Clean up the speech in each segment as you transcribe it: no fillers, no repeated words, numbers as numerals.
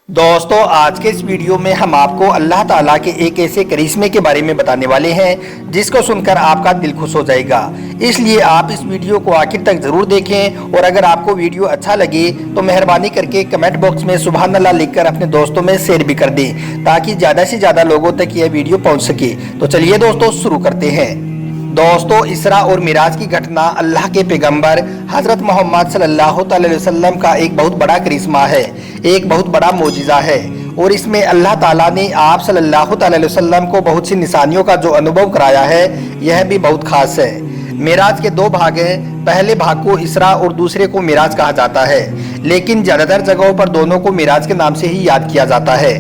दोस्तों आज के इस वीडियो में हम आपको अल्लाह ताला के एक ऐसे करिश्मे के बारे में बताने वाले हैं जिसको सुनकर आपका दिल खुश हो जाएगा। इसलिए आप इस वीडियो को आखिर तक जरूर देखें और अगर आपको वीडियो अच्छा लगे तो मेहरबानी करके कमेंट बॉक्स में सुभान अल्लाह लिखकर अपने दोस्तों में शेयर भी कर दें ताकि ज़्यादा से ज़्यादा लोगों तक यह वीडियो पहुँच सके। तो चलिए दोस्तों शुरू करते हैं। दोस्तों इसरा और मिराज की घटना अल्लाह के पैगंबर हजरत मोहम्मद सल्लल्लाहु अलैहि वसल्लम का एक बहुत बड़ा करिश्मा है, एक बहुत बड़ा मोजिज़ा है और इसमें अल्लाह ताला ने आप सल्लल्लाहु अलैहि वसल्लम को बहुत सी निशानियों का जो अनुभव कराया है यह भी बहुत खास है। मिराज के दो भाग हैं, पहले भाग को इसरा और दूसरे को मिराज कहा जाता है, लेकिन ज़्यादातर जगहों पर दोनों को मिराज के नाम से ही याद किया जाता है।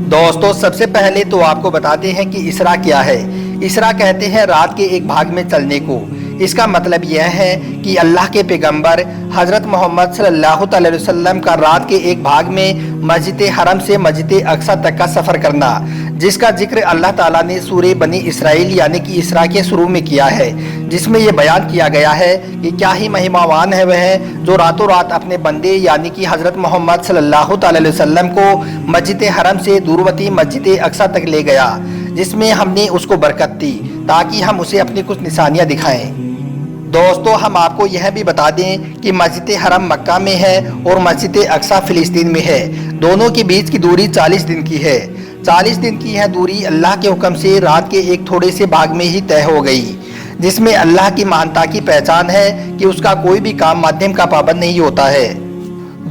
दोस्तों सबसे पहले तो आपको बताते हैं कि इसरा क्या है। इसरा कहते हैं रात के एक भाग में चलने को। इसका मतलब यह है कि अल्लाह के पैगंबर हजरत मोहम्मद सल्लल्लाहु अलैहि वसल्लम का रात के एक भाग में मस्जिद हरम से मस्जिद अक्सा तक का सफ़र करना, जिसका जिक्र अल्लाह ताला ने सूरह बनी इसराइल यानी कि इसरा के शुरू में किया है, जिसमें यह बयान किया गया है कि क्या ही महिमावान है वह जो रातों रात अपने बंदे यानी कि हजरत मोहम्मद सल्लल्लाहु अलैहि वसल्लम को मस्जिद हरम से दूरवती मस्जिद अक्सा तक ले गया, जिसमें हमने उसको बरकत दी ताकि हम उसे अपनी कुछ निशानियां दिखाएं। दोस्तों हम आपको यह भी बता दें कि मस्जिद हरम मक्का में है और मस्जिद अक्सा फिलिस्तीन में है। दोनों के बीच की दूरी 40 दिन की है। 40 दिन की यह दूरी अल्लाह के हुक्म से रात के एक थोड़े से भाग में ही तय हो गई, जिसमें अल्लाह की महानता की पहचान है कि उसका कोई भी काम माध्यम का पाबंद नहीं होता है।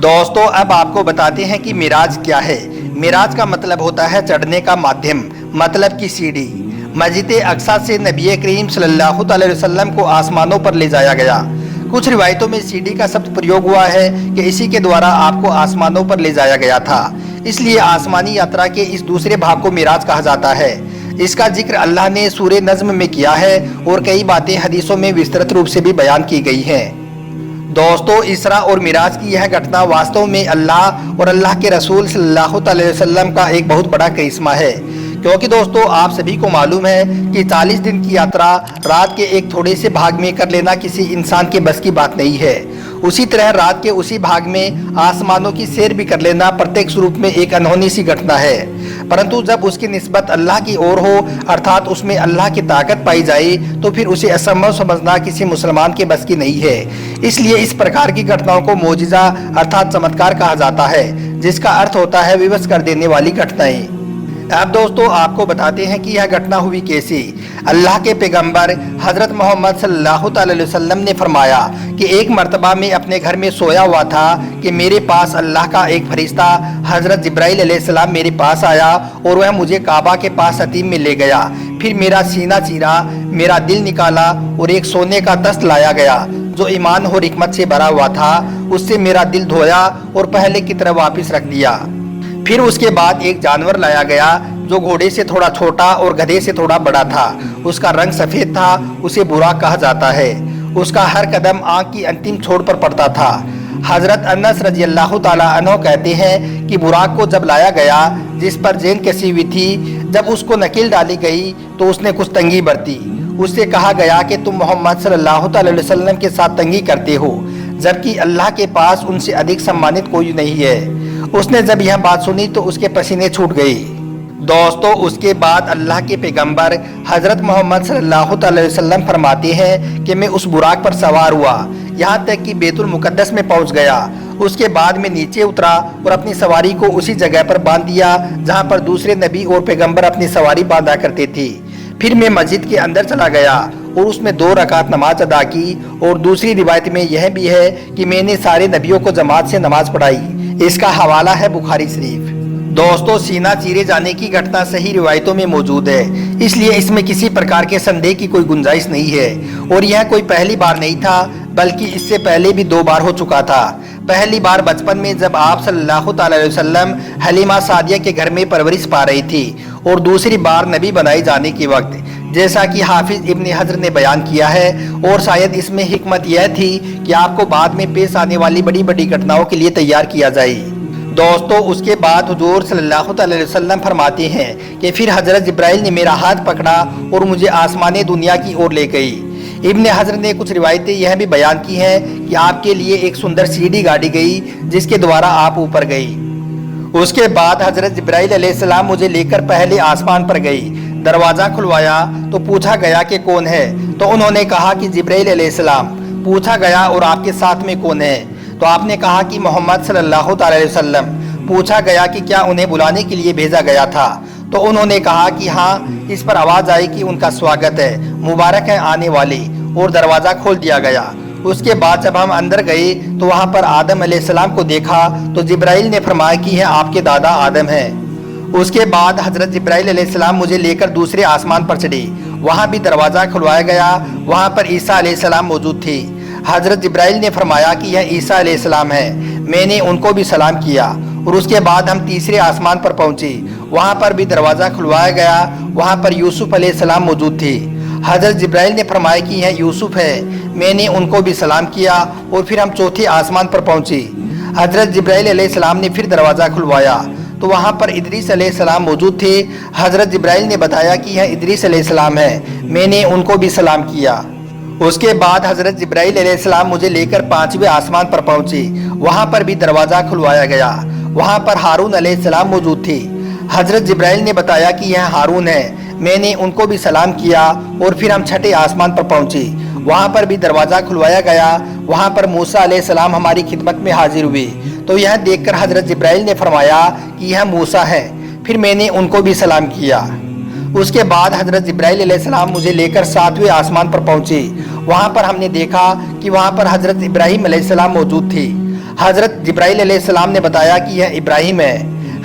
दोस्तों अब आपको बताते हैं कि मिराज क्या है। मिराज का मतलब होता है चढ़ने का माध्यम, मतलब की सीढ़ी। मस्जिद अक्सा से नबी करीम सल्लल्लाहु अलैहि वसल्लम को आसमानों पर ले जाया गया। कुछ रिवायतों में सीढ़ी का शब्द प्रयोग हुआ है कि इसी के द्वारा आपको आसमानों पर ले जाया गया था, इसलिए आसमानी यात्रा के इस दूसरे भाग को मिराज कहा जाता है। इसका जिक्र अल्लाह ने सूरह नज्म में किया है और कई बातें हदीसों में विस्तृत रूप से भी बयान की गई हैं। दोस्तों इसरा और मिराज की यह घटना वास्तव में अल्लाह और अल्लाह के रसूल सल्लल्लाहु अलैहि वसल्लम का एक बहुत बड़ा करिश्मा है, क्योंकि दोस्तों आप सभी को मालूम है कि 40 दिन की यात्रा रात के एक थोड़े से भाग में कर लेना किसी इंसान के बस की बात नहीं है। उसी तरह रात के उसी भाग में आसमानों की सैर भी कर लेना प्रत्यक्ष रूप में एक अनहोनी सी घटना है, परंतु जब उसकी निस्बत अल्लाह की ओर हो अर्थात उसमें अल्लाह की ताकत पाई जाए तो फिर उसे असंभव समझना किसी मुसलमान के बस की नहीं है। इसलिए इस प्रकार की घटनाओं को मोजिज़ा अर्थात चमत्कार कहा जाता है, जिसका अर्थ होता है विवश कर देने वाली घटनाएं। अब दोस्तों आपको बताते हैं कि यह घटना हुई कैसे। अल्लाह के पैगंबर हजरत मोहम्मद सल्लल्लाहु अलैहि वसल्लम ने फरमाया कि एक मर्तबा में अपने घर में सोया हुआ था कि मेरे पास अल्लाह का एक फरिश्ता हजरत जिब्राइल अलैहिस्सलाम मेरे पास आया और वह मुझे काबा के पास हतीम में ले गया। फिर मेरा सीना चीरा, मेरा दिल निकाला और एक सोने का तस्त लाया गया जो ईमान और हिकमत से भरा हुआ था। उससे मेरा दिल धोया और पहले की तरह वापस रख दिया। फिर उसके बाद एक जानवर लाया गया जो घोड़े से थोड़ा छोटा और गधे से थोड़ा बड़ा था। उसका रंग सफ़ेद था, उसे बुराक कहा जाता है। उसका हर कदम आँख की अंतिम छोर पर पड़ता था। हजरत अनस रजी अल्लाह ताला अन्हु कहते हैं कि बुराक को जब लाया गया जिस पर जैन कसी हुई थी, जब उसको नकील डाली गई तो उसने कुछ तंगी बरती। उससे कहा गया कि तुम मोहम्मद सल्लल्लाहु अलैहि वसल्लम के साथ तंगी करते हो, जबकि अल्लाह के पास उनसे अधिक सम्मानित कोई नहीं है। उसने जब यह बात सुनी तो उसके पसीने छूट गए। दोस्तों उसके बाद अल्लाह के पैगंबर हजरत मोहम्मद सल्लल्लाहु अलैहि वसल्लम फरमाते हैं कि मैं उस बुराक पर सवार हुआ यहाँ तक कि बैतुल मुकद्दस में पहुँच गया। उसके बाद मैं नीचे उतरा और अपनी सवारी को उसी जगह पर बांध दिया जहाँ पर दूसरे नबी और पैगंबर अपनी सवारी बांधा करते थे। फिर मैं मस्जिद के अंदर चला गया और उसमें 2 रकात नमाज अदा की और दूसरी रिवायत में यह भी है कि मैंने सारे नबियों को जमात से नमाज पढ़ाई। इसका हवाला है बुखारी शरीफ। दोस्तों सीना चीरे जाने की घटना सही रिवायतों में मौजूद है, इसलिए इसमें किसी प्रकार के संदेह की कोई गुंजाइश नहीं है और यह कोई पहली बार नहीं था, बल्कि इससे पहले भी 2 बार हो चुका था। पहली बार बचपन में जब आप सल्लल्लाहु अलैहि वसल्लम हलीमा सादिया के घर में परवरिश पा रही थी और दूसरी बार नबी बनाए जाने के वक्त, जैसा कि हाफिज इब्न हजर ने बयान किया है। और शायद इसमें हिकमत यह थी कि आपको बाद में पेश आने वाली बड़ी बड़ी घटनाओं के लिए तैयार किया जाए। दोस्तों उसके बाद हुजूर सल्लल्लाहु अलैहि वसल्लम फरमाते हैं कि फिर हजरत जिब्राइल ने मेरा हाथ पकड़ा और मुझे आसमानी दुनिया की ओर ले गई। इब्न हजर ने कुछ रिवायतें यह भी बयान की हैं कि आपके लिए एक सुंदर सीढ़ी गाड़ी गई जिसके द्वारा आप ऊपर गई। اس کے بعد حضرت جبرائیل علیہ السلام مجھے لے کر پہلے آسمان پر گئی۔ دروازہ کھلوایا تو پوچھا گیا کہ کون ہے؟ تو انہوں نے کہا کہ جبرائیل علیہ السلام۔ پوچھا گیا اور آپ کے ساتھ میں کون ہے؟ تو آپ نے کہا کہ محمد صلی اللہ علیہ وسلم۔ پوچھا گیا کہ کیا انہیں بلانے کے لیے بھیجا گیا تھا؟ تو انہوں نے کہا کہ ہاں، اس پر آواز آئی کہ ان کا سواگت ہے، مبارک ہے آنے والے، اور دروازہ کھول دیا گیا۔ اس کے بعد جب ہم اندر گئے تو وہاں پر آدم علیہ السلام کو دیکھا تو جبرائیل نے فرمایا کہ یہ آپ کے دادا آدم ہیں۔ اس کے بعد حضرت جبرائیل علیہ السلام مجھے لے کر دوسرے آسمان پر چڑھے، وہاں بھی دروازہ کھلوایا گیا، وہاں پر عیسیٰ علیہ السلام موجود تھے۔ حضرت جبرائیل نے فرمایا کہ یہ عیسیٰ علیہ السلام ہے، میں نے ان کو بھی سلام کیا، اور اس کے بعد ہم تیسرے آسمان پر پہنچے، وہاں پر بھی دروازہ کھلوایا گیا، وہاں پر یوسف علیہ السلام موجود تھے۔ حضرت جبرائیل نے فرمایا کہ یہ یوسف ہے، میں نے ان کو بھی سلام کیا، اور پھر ہم چوتھے آسمان پر پہنچے۔ حضرت جبرائیل علیہ السلام نے پھر دروازہ کھلوایا تو وہاں پر ادریس علیہ السلام موجود تھے۔ حضرت جبرائیل نے بتایا کہ یہ ادریس علیہ السلام ہے، میں نے ان کو بھی سلام کیا۔ اس کے بعد حضرت جبرائیل علیہ السلام مجھے لے کر پانچویں آسمان پر پہنچے، وہاں پر بھی دروازہ کھلوایا گیا، وہاں پر ہارون علیہ السلام موجود تھے۔ حضرت جبرائیل نے بتایا کہ یہ ہارون ہے، میں نے ان کو بھی سلام کیا، اور پھر ہم چھٹے آسمان پر پہنچے، وہاں پر بھی دروازہ کھلوایا گیا، وہاں پر موسیٰ علیہ السلام ہماری خدمت میں حاضر ہوئے۔ تو یہ دیکھ کر حضرت جبرائیل نے فرمایا کہ یہ موسیٰ ہے، پھر میں نے ان کو بھی سلام کیا۔ اس کے بعد حضرت جبرائیل علیہ السلام مجھے لے کر ساتویں آسمان پر پہنچے، وہاں پر ہم نے دیکھا کہ وہاں پر حضرت ابراہیم علیہ السلام موجود تھے۔ حضرت جبرائیل علیہ السلام نے بتایا کہ یہ ابراہیم ہے،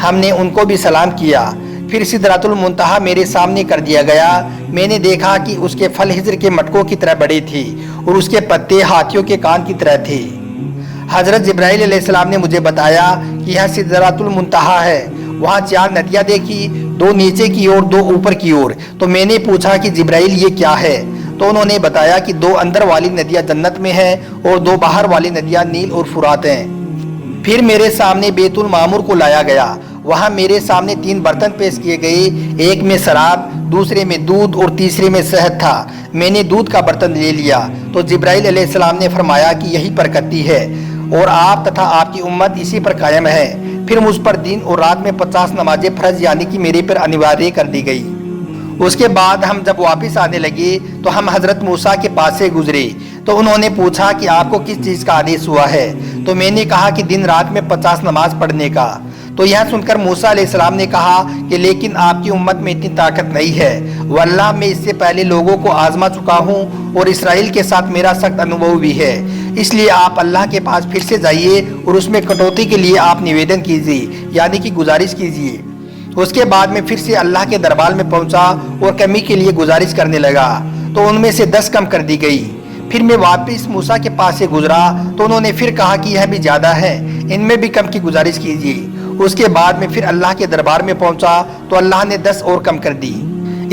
ہم نے ان کو بھی سلام کیا۔ پھر سدرۃ المنتہا میرے سامنے کر دیا گیا، میں نے دیکھا کہ اس کے پھل ہجر کے مٹکوں کی طرح بڑے تھے، اور اس کے پتے ہاتھیوں کے کان کی طرح تھے۔ حضرت جبرائیل علیہ السلام نے مجھے بتایا کہ یہ سدرۃ المنتہا ہے، وہاں 4 ندیاں دیکھی، 2 نیچے کی اور 2 اوپر کی اور۔ تو میں نے پوچھا کہ جبرائیل یہ کیا ہے؟ تو انہوں نے بتایا کہ 2 اندر والی ندیاں جنت میں ہیں، اور 2 باہر والی ندیاں نیل اور فرات ہیں۔ پھر میرے سامنے بیت المعمور کو لایا گیا، وہاں میرے سامنے 3 برتن پیش کیے گئے، ایک میں شراب، دوسرے میں دودھ، اور تیسرے میں شہد تھا۔ میں نے دودھ کا برتن لے لیا تو جبرائیل علیہ السلام نے فرمایا کہ یہی برکتی ہے، اور آپ تتھا آپ کی امت اسی پر قائم ہے۔ پھر مجھ پر دن اور رات میں 50 نمازیں فرض یعنی کہ میرے پر انوارے کر دی گئی۔ اس کے بعد ہم جب واپس آنے لگے تو ہم حضرت موسیٰ کے پاس سے گزرے، تو انہوں نے پوچھا کہ آپ کو کس چیز کا آدیش ہوا ہے؟ تو میں نے کہا کہ دن رات میں 50 نماز پڑھنے کا۔ تو یہ سن کر موسیٰ علیہ السلام نے کہا کہ لیکن آپ کی امت میں اتنی طاقت نہیں ہے، واللہ میں اس سے پہلے لوگوں کو آزما چکا ہوں، اور اسرائیل کے ساتھ میرا سخت انوبھو بھی ہے، اس لیے آپ اللہ کے پاس پھر سے جائیے، اور اس میں کٹوتی کے لیے آپ نویدن کیجیے، یعنی کہ گزارش کیجیے۔ اس کے بعد میں پھر سے اللہ کے دربار میں پہنچا اور کمی کے لیے گزارش کرنے لگا، تو ان میں سے 10 کم کر دی گئی۔ پھر میں واپس موسیٰ کے پاس سے گزرا تو انہوں نے پھر کہا کہ یہ بھی زیادہ ہے، ان میں بھی کم کی گزارش کیجیے۔ اس کے بعد میں پھر اللہ کے دربار میں پہنچا تو اللہ نے 10 اور کم کر دی۔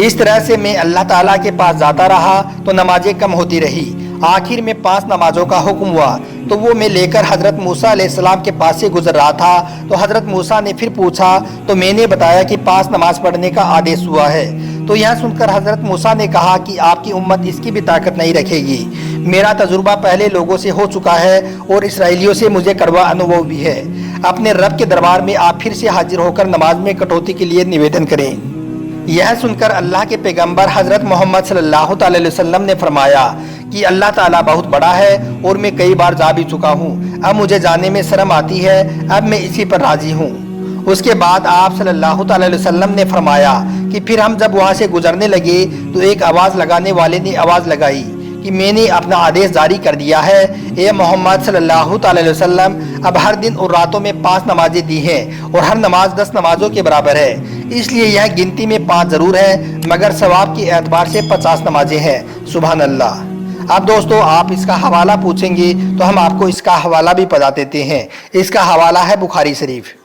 اس طرح سے میں اللہ تعالیٰ کے پاس جاتا رہا تو نمازیں کم ہوتی رہی، آخر میں 5 نمازوں کا حکم ہوا، تو وہ میں لے کر حضرت موسیٰ علیہ السلام کے پاس سے گزر رہا تھا، تو حضرت موسیٰ نے پھر پوچھا تو میں نے بتایا کہ 5 نماز پڑھنے کا آدیش ہوا ہے۔ تو یہ سن کر حضرت موسیٰ نے کہا کہ آپ کی امت اس کی بھی طاقت نہیں رکھے گی، میرا تجربہ پہلے لوگوں سے ہو چکا ہے، اور اسرائیلیوں سے مجھے کڑوا انوبھو بھی ہے۔ اپنے رب کے دربار میں آپ پھر سے حاضر ہو کر نماز میں کٹوتی کے لیے نویدن کریں۔ یہ سن کر اللہ کے پیغمبر حضرت محمد صلی اللہ علیہ وسلم نے فرمایا کہ اللہ تعالیٰ بہت بڑا ہے، اور میں کئی بار جا بھی چکا ہوں، اب مجھے جانے میں شرم آتی ہے، اب میں اسی پر راضی ہوں۔ اس کے بعد آپ صلی اللہ علیہ وسلم نے فرمایا کہ پھر ہم جب وہاں سے گزرنے لگے تو ایک آواز لگانے والے نے آواز لگائی کہ میں نے اپنا آدیش جاری کر دیا ہے، اے محمد صلی اللہ علیہ وسلم، اب ہر دن اور راتوں میں 5 نمازیں دی ہیں، اور ہر نماز 10 نمازوں کے برابر ہے، اس لیے یہ گنتی میں 5 ضرور ہے، مگر ثواب کے اعتبار سے 50 نمازیں ہیں۔ سبحان اللہ۔ اب دوستو آپ اس کا حوالہ پوچھیں گے تو ہم آپ کو اس کا حوالہ بھی بتا دیتے ہیں۔ اس کا حوالہ ہے بخاری شریف۔